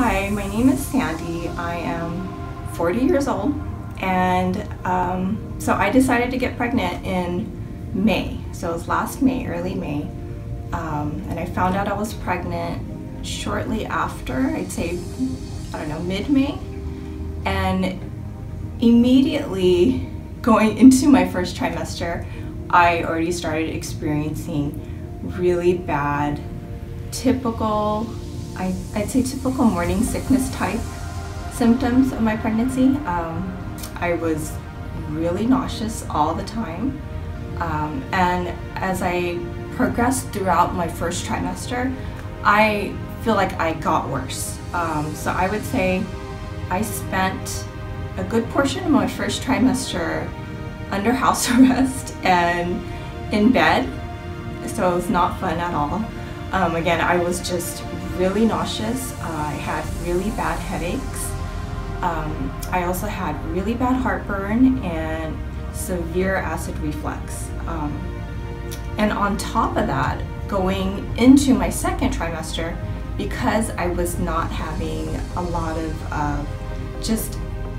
Hi, my name is Sandy. I am 40 years old, and so I decided to get pregnant in May. So it was last May, early May, and I found out I was pregnant shortly after, I'd say, I don't know, mid-May, and immediately going into my first trimester, I already started experiencing really bad, I'd say typical morning sickness type symptoms of my pregnancy. I was really nauseous all the time, and as I progressed throughout my first trimester, I feel like I got worse. So I would say I spent a good portion of my first trimester under house arrest and in bed, so it was not fun at all. Again, I was just really nauseous. I had really bad headaches. I also had really bad heartburn and severe acid reflux. And on top of that, going into my second trimester, because I was not having a lot of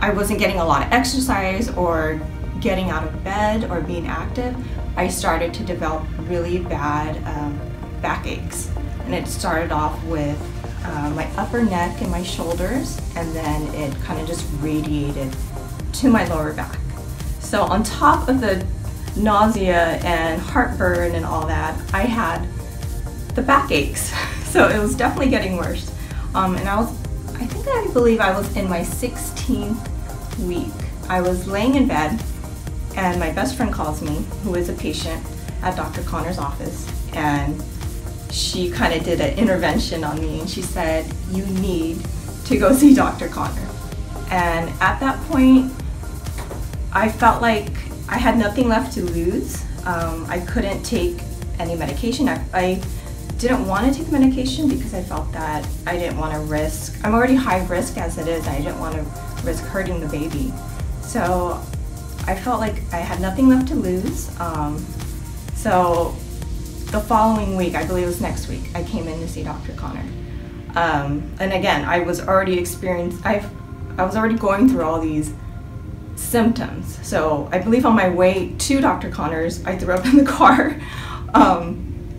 I wasn't getting a lot of exercise or getting out of bed or being active, I started to develop really bad backaches. And it started off with my upper neck and my shoulders, and then it kind of just radiated to my lower back. So on top of the nausea and heartburn and all that, I had the backaches. So it was definitely getting worse. And I believe I was in my 16th week. I was laying in bed, and my best friend calls me, who is a patient at Dr. Connor's office, and she kind of did an intervention on me, and she said, "You need to go see Dr. Connor." And at that point, I felt like I had nothing left to lose. I couldn't take any medication. I didn't want to take medication because I felt that I didn't want to risk, I'm already high risk as it is, I didn't want to risk hurting the baby. So I felt like I had nothing left to lose. So the following week, I believe it was next week, I came in to see Dr. Connor. And again, I was already I was already going through all these symptoms. So I believe on my way to Dr. Connor's, I threw up in the car.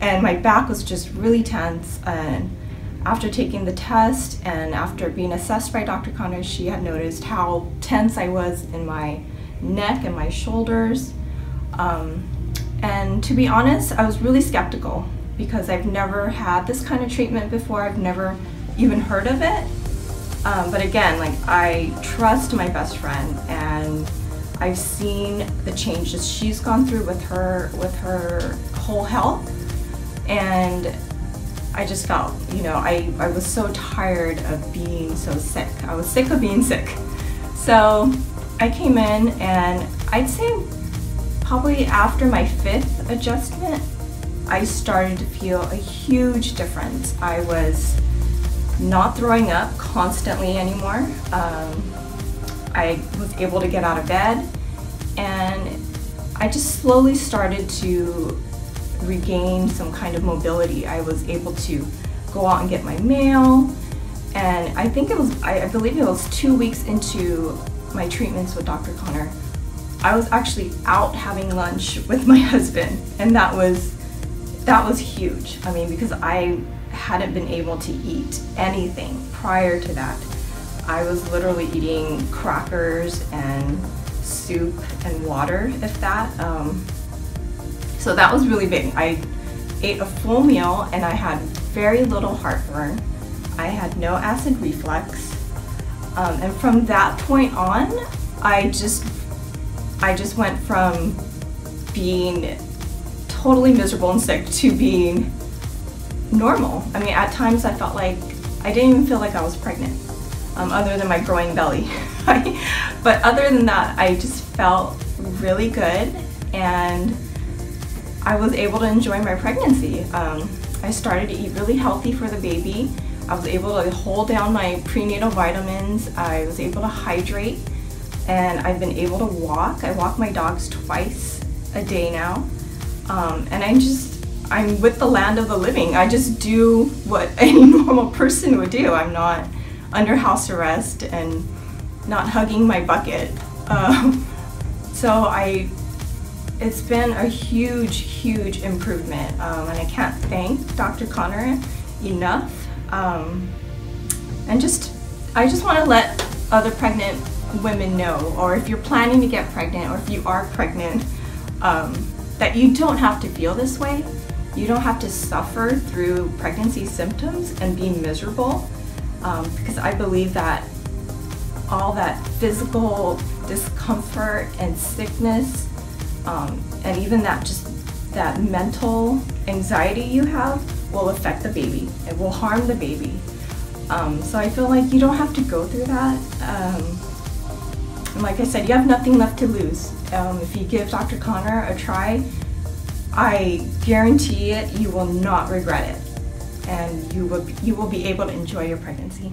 And my back was just really tense. And after taking the test and after being assessed by Dr. Connor, she had noticed how tense I was in my neck and my shoulders. And to be honest, I was really skeptical because I've never had this kind of treatment before. I've never even heard of it. But again, like, I trust my best friend, and I've seen the changes she's gone through with her whole health. And I just felt, I was so tired of being so sick. I was sick of being sick. So I came in, and I'd say probably after my 5th adjustment, I started to feel a huge difference. I was not throwing up constantly anymore. I was able to get out of bed, and I just slowly started to regain some kind of mobility. I was able to go out and get my mail, and I believe it was 2 weeks into my treatments with Dr. Connor, I was actually out having lunch with my husband, and that was huge. I mean, because I hadn't been able to eat anything prior to that. I was literally eating crackers and soup and water, if that. So that was really big. I ate a full meal, and I had very little heartburn. I had no acid reflux. And from that point on, I just went from being totally miserable and sick to being normal. I mean, at times I felt like I didn't even feel like I was pregnant, other than my growing belly. But other than that, I just felt really good, and I was able to enjoy my pregnancy. I started to eat really healthy for the baby. I was able to hold down my prenatal vitamins. I was able to hydrate, and I've been able to walk. I walk my dogs twice a day now. And I'm with the land of the living. I just do what any normal person would do. I'm not under house arrest and not hugging my bucket. So it's been a huge improvement, and I can't thank Dr. Connor enough. And I just want to let other pregnant women know, or if you're planning to get pregnant, or if you are pregnant, that you don't have to feel this way. You don't have to suffer through pregnancy symptoms and be miserable, because I believe that all that physical discomfort and sickness, and even that mental anxiety you have will affect the baby. It will harm the baby. So I feel like you don't have to go through that. And like I said, you have nothing left to lose. If you give Dr. Connor a try, I guarantee it, you will not regret it. And you will be able to enjoy your pregnancy.